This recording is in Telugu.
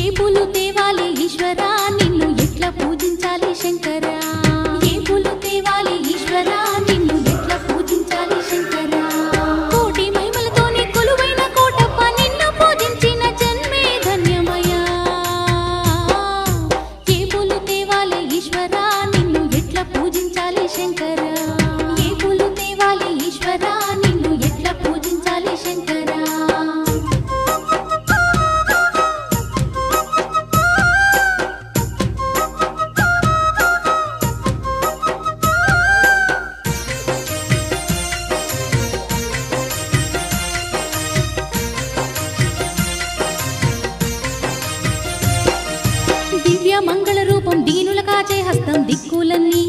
ఏ పూలు తేవాలి ఈశ్వరా నిన్ను ఎట్లా పూజించాలి శంకరా ఏ పూలు తేవాలి ఈశ్వరా నిన్ను ఎట్లా పూజించాలి శంకరా కోటి మహిమలతోనే కొలువైన కోటప్ప నిన్ను పూజించిన జన్మే ధన్యమయ్యా ఏ పూలు తేవాలి ఈశ్వరా నిన్ను ఎట్లా పూజించాలి శంకరా ఏ పూలు తేవాలి ఈశ్వరా నిన్ను ఎట్లా పూజించాలి శంకరా దివ్య మంగళ రూపం దీనుల కాచే హస్తం దిక్కులన్నీ